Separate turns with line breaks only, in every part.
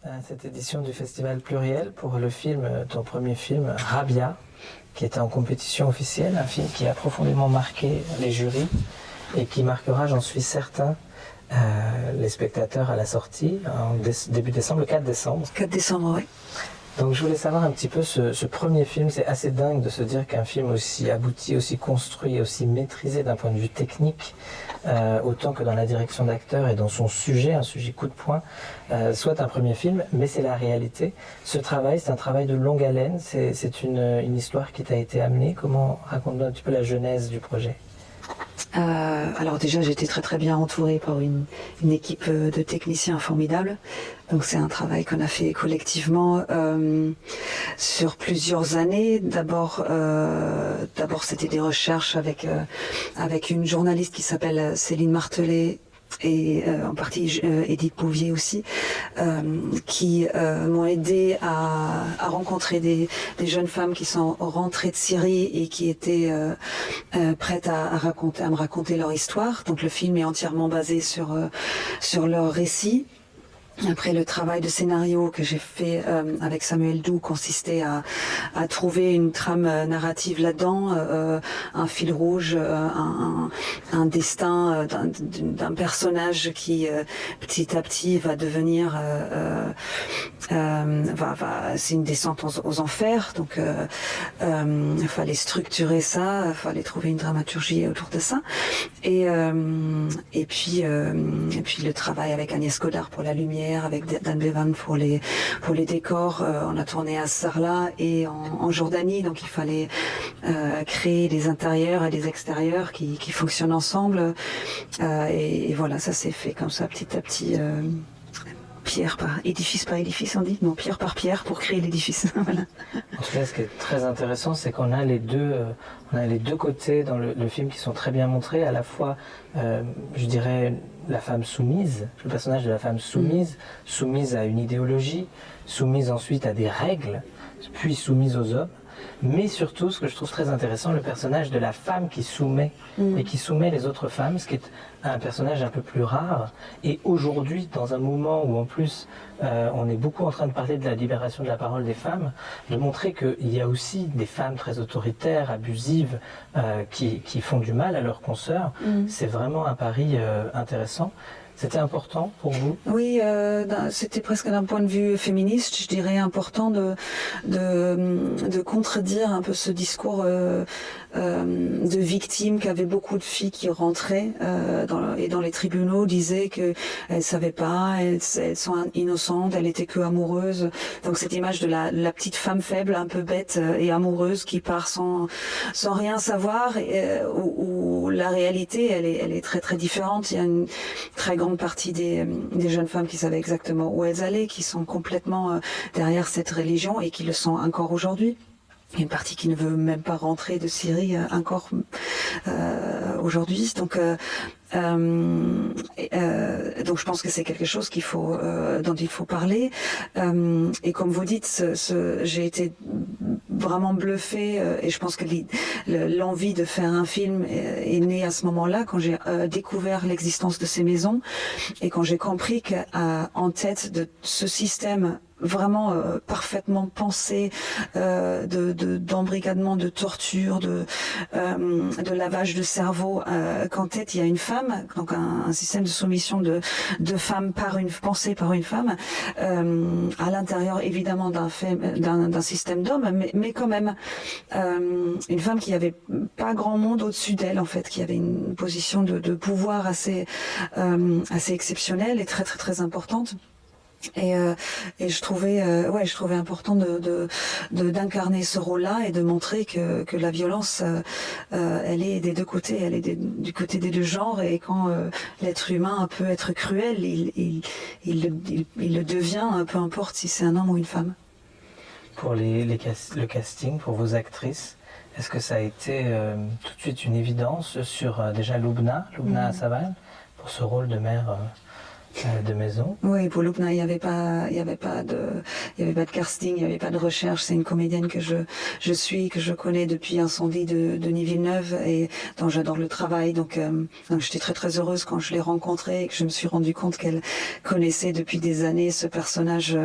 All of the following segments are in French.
à cette édition du Festival Pluriel pour le film, ton premier film, Rabia, qui était en compétition officielle, un film qui a profondément marqué les jurys et qui marquera, j'en suis certain, les spectateurs à la sortie, en début décembre, le 4 décembre.
4 décembre, oui.
Donc je voulais savoir un petit peu ce premier film, c'est assez dingue de se dire qu'un film aussi abouti, aussi construit, aussi maîtrisé d'un point de vue technique, autant que dans la direction d'acteur et dans son sujet, un sujet coup de poing, soit un premier film, mais c'est la réalité. Ce travail, c'est un travail de longue haleine, c'est une histoire qui t'a été amenée. Raconte-nous un petit peu la genèse du projet.
Alors déjà, j'étais très bien entourée par une équipe de techniciens formidables. Donc c'est un travail qu'on a fait collectivement sur plusieurs années. D'abord, c'était des recherches avec une journaliste qui s'appelle Céline Martelet, et en partie Edith Bouvier aussi, qui m'ont aidé à rencontrer des jeunes femmes qui sont rentrées de Syrie et qui étaient prêtes à me raconter leur histoire. Donc le film est entièrement basé sur leur récit. Après, le travail de scénario que j'ai fait avec Samuel Doux consistait à trouver une trame narrative là-dedans, un fil rouge, un destin d'un personnage qui petit à petit va devenir c'est une descente aux enfers. Donc il fallait structurer ça, il fallait trouver une dramaturgie autour de ça. Et puis le travail avec Agnès Godard pour la lumière, avec Dan Bevan pour les décors. On a tourné à Sarlat et en Jordanie, donc il fallait créer des intérieurs et des extérieurs qui fonctionnent ensemble. Et voilà, ça s'est fait comme ça, petit à petit. Pierre par édifice, on dit? Non, pierre par pierre pour créer l'édifice. Voilà.
En tout cas, ce qui est très intéressant, c'est qu'on a les deux côtés dans le film qui sont très bien montrés. À la fois, je dirais, la femme soumise, le personnage de la femme soumise à une idéologie, soumise ensuite à des règles, puis soumise aux hommes. Mais surtout, ce que je trouve très intéressant, le personnage de la femme qui soumet et qui soumet les autres femmes, ce qui est un personnage un peu plus rare. Et aujourd'hui, dans un moment où en plus on est beaucoup en train de parler de la libération de la parole des femmes, de montrer qu'il y a aussi des femmes très autoritaires, abusives, qui font du mal à leurs consoeurs, c'est vraiment un pari intéressant. C'était important pour vous?
Oui, c'était presque d'un point de vue féministe, je dirais, important de contredire un peu ce discours de victimes qu'avaient beaucoup de filles qui rentraient dans les tribunaux, disaient qu'elles savaient pas, elles sont innocentes, elles étaient que amoureuses. Donc cette image de la petite femme faible, un peu bête et amoureuse qui part sans rien savoir, où la réalité elle est très très différente. Il y a une très grande partie des jeunes femmes qui savaient exactement où elles allaient, qui sont complètement derrière cette religion et qui le sont encore aujourd'hui. Il y a une partie qui ne veut même pas rentrer de Syrie encore aujourd'hui. Donc je pense que c'est quelque chose dont il faut parler. Et comme vous dites, j'ai été vraiment bluffée et je pense que l'envie de faire un film est née à ce moment-là, quand j'ai découvert l'existence de ces maisons et quand j'ai compris qu'en tête de ce système vraiment parfaitement pensé d'embrigadement, de torture, de lavage de cerveau, qu'en tête il y a une femme, donc un système de soumission de femmes pensé par une femme, à l'intérieur évidemment d'un système d'hommes, mais quand même une femme qui avait pas grand monde au-dessus d'elle, en fait, qui avait une position de pouvoir assez exceptionnelle et très très très importante. Et je trouvais important d'incarner ce rôle-là et de montrer que la violence elle est des deux côtés, elle est du côté des deux genres, et quand l'être humain peut être cruel, il le devient, peu importe si c'est un homme ou une femme.
Pour le casting, pour vos actrices, est-ce que ça a été tout de suite une évidence sur déjà Lubna Assaval, pour ce rôle de mère de maison.
Oui, pour Lubna, il n'y avait pas de casting, il n'y avait pas de recherche. C'est une comédienne que je suis, que je connais depuis Incendie de Denis Villeneuve et dont j'adore le travail. Donc j'étais très très heureuse quand je l'ai rencontrée et que je me suis rendu compte qu'elle connaissait depuis des années ce personnage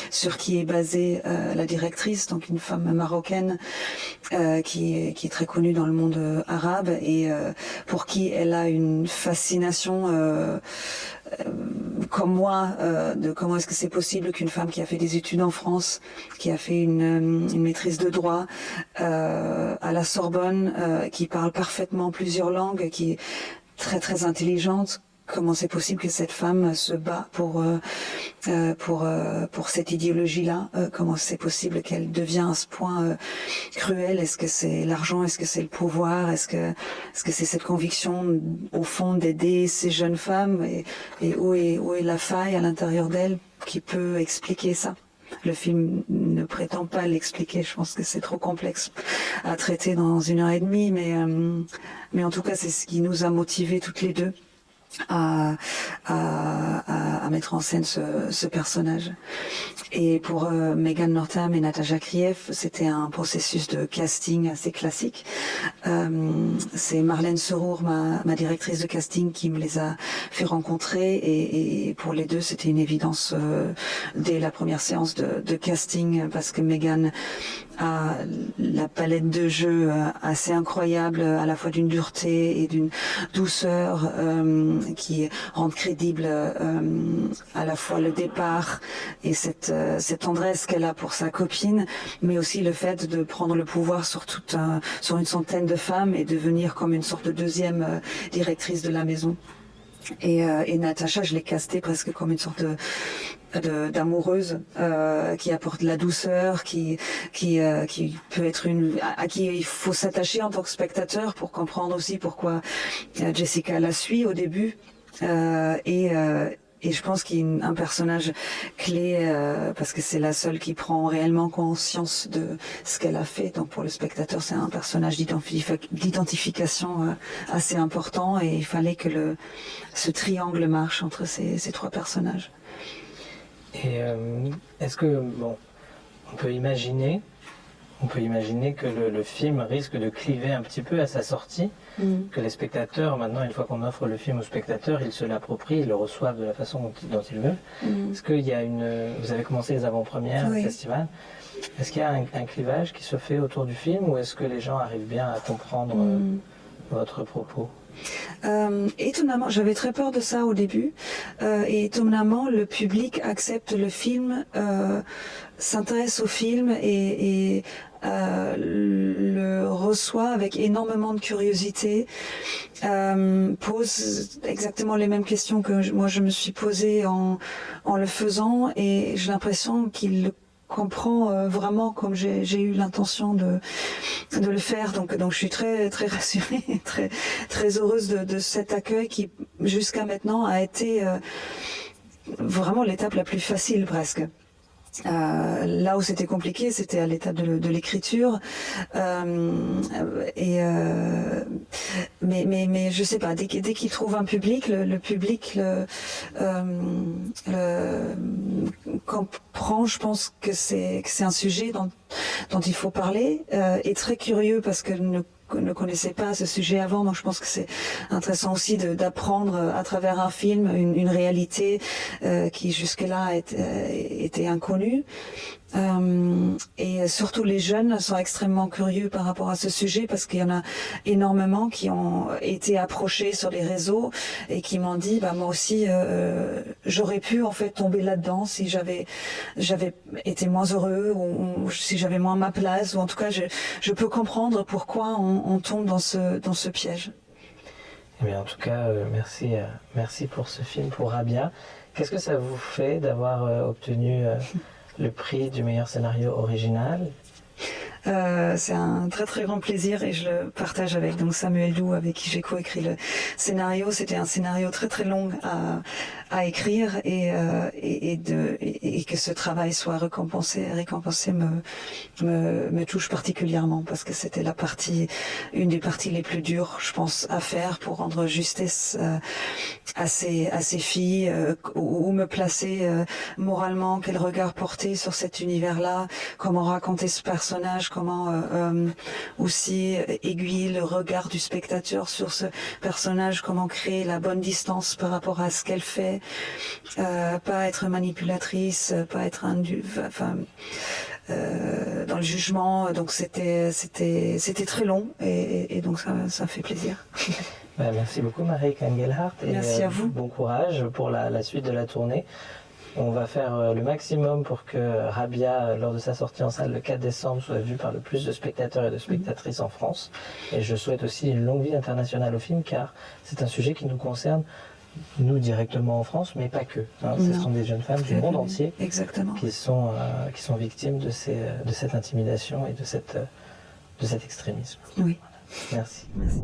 sur qui est basée la directrice, donc une femme marocaine qui est très connue dans le monde arabe et pour qui elle a une fascination comme moi, de comment est-ce que c'est possible qu'une femme qui a fait des études en France, qui a fait une maîtrise de droit à la Sorbonne, qui parle parfaitement plusieurs langues, qui est très très intelligente, comment c'est possible que cette femme se bat pour cette idéologie-là, comment c'est possible qu'elle devient à ce point cruelle. Est-ce que c'est l'argent, est-ce que c'est le pouvoir, est-ce que c'est cette conviction au fond d'aider ces jeunes femmes et où est la faille à l'intérieur d'elle qui peut expliquer ça? Le film ne prétend pas l'expliquer, je pense que c'est trop complexe à traiter dans 1h30, mais en tout cas c'est ce qui nous a motivés toutes les deux à mettre en scène ce personnage. Et pour Megan Northam et Natasha Krief, c'était un processus de casting assez classique. C'est Marlène Serour, ma directrice de casting, qui me les a fait rencontrer et pour les deux, c'était une évidence dès la première séance de casting parce que Megan a la palette de jeux assez incroyable, à la fois d'une dureté et d'une douceur qui rendent crédible à la fois le départ et cette tendresse qu'elle a pour sa copine, mais aussi le fait de prendre le pouvoir sur sur une centaine de femmes et devenir comme une sorte de deuxième directrice de la maison. Et Natacha, je l'ai castée presque comme une sorte d'amoureuse qui apporte de la douceur, qui peut être à qui il faut s'attacher en tant que spectateur pour comprendre aussi pourquoi Jessica la suit au début et je pense qu'il y a un personnage clé parce que c'est la seule qui prend réellement conscience de ce qu'elle a fait. Donc pour le spectateur, c'est un personnage d'identification assez important et il fallait que ce triangle marche entre ces trois personnages.
Et est-ce que, bon, on peut imaginer que le film risque de cliver un petit peu à sa sortie, que les spectateurs, maintenant, une fois qu'on offre le film aux spectateurs, ils se l'approprient, ils le reçoivent de la façon dont ils veulent. Est-ce qu'il y a vous avez commencé les avant-premières, le festival, est-ce qu'il y a un clivage qui se fait autour du film ou est-ce que les gens arrivent bien à comprendre votre propos?
Étonnamment, j'avais très peur de ça au début, et étonnamment, le public accepte le film, s'intéresse au film et le reçoit avec énormément de curiosité, pose exactement les mêmes questions que moi je me suis posée en le faisant et j'ai l'impression qu'il le comprend vraiment comme j'ai eu l'intention de le faire. Donc je suis très très rassurée, très très heureuse de cet accueil qui jusqu'à maintenant a été vraiment l'étape la plus facile presque. Là où c'était compliqué, c'était à l'étape de l'écriture, mais je sais pas. Dès qu'il trouve un public, le public comprend. Je pense que c'est un sujet dont il faut parler, et très curieux parce que ne connaissait pas ce sujet avant, donc je pense que c'est intéressant aussi d'apprendre à travers un film une réalité qui jusque-là était inconnue. Et surtout les jeunes sont extrêmement curieux par rapport à ce sujet parce qu'il y en a énormément qui ont été approchés sur les réseaux et qui m'ont dit moi aussi j'aurais pu en fait tomber là-dedans si j'avais été moins heureux ou si j'avais moins ma place, ou en tout cas je peux comprendre pourquoi on tombe dans ce piège.
Eh bien, en tout cas, merci pour ce film, pour Rabia. Qu'est-ce que ça vous fait d'avoir obtenu le prix du meilleur scénario original?
C'est un très très grand plaisir et je le partage avec Samuel Doux, avec qui j'ai coécrit le scénario. C'était un scénario très très long à écrire et et que ce travail soit récompensé me touche particulièrement parce que c'était une des parties les plus dures, je pense, à faire pour rendre justesse à ces filles, où me placer moralement, quel regard porter sur cet univers-là, comment raconter ce personnage, comment aussi aiguiller le regard du spectateur sur ce personnage, comment créer la bonne distance par rapport à ce qu'elle fait, pas être manipulatrice, pas être dans le jugement. Donc c'était très long et donc ça fait plaisir.
Merci beaucoup Marieke Engelhardt et
merci à vous.
Bon courage pour la suite de la tournée. On va faire le maximum pour que Rabia, lors de sa sortie en salle le 4 décembre, soit vue par le plus de spectateurs et de spectatrices en France. Et je souhaite aussi une longue vie internationale au film, car c'est un sujet qui nous concerne, nous directement en France, mais pas que. Ce sont des jeunes femmes du monde entier qui sont victimes de cette intimidation et de cet extrémisme.
Oui.
Merci.
Merci.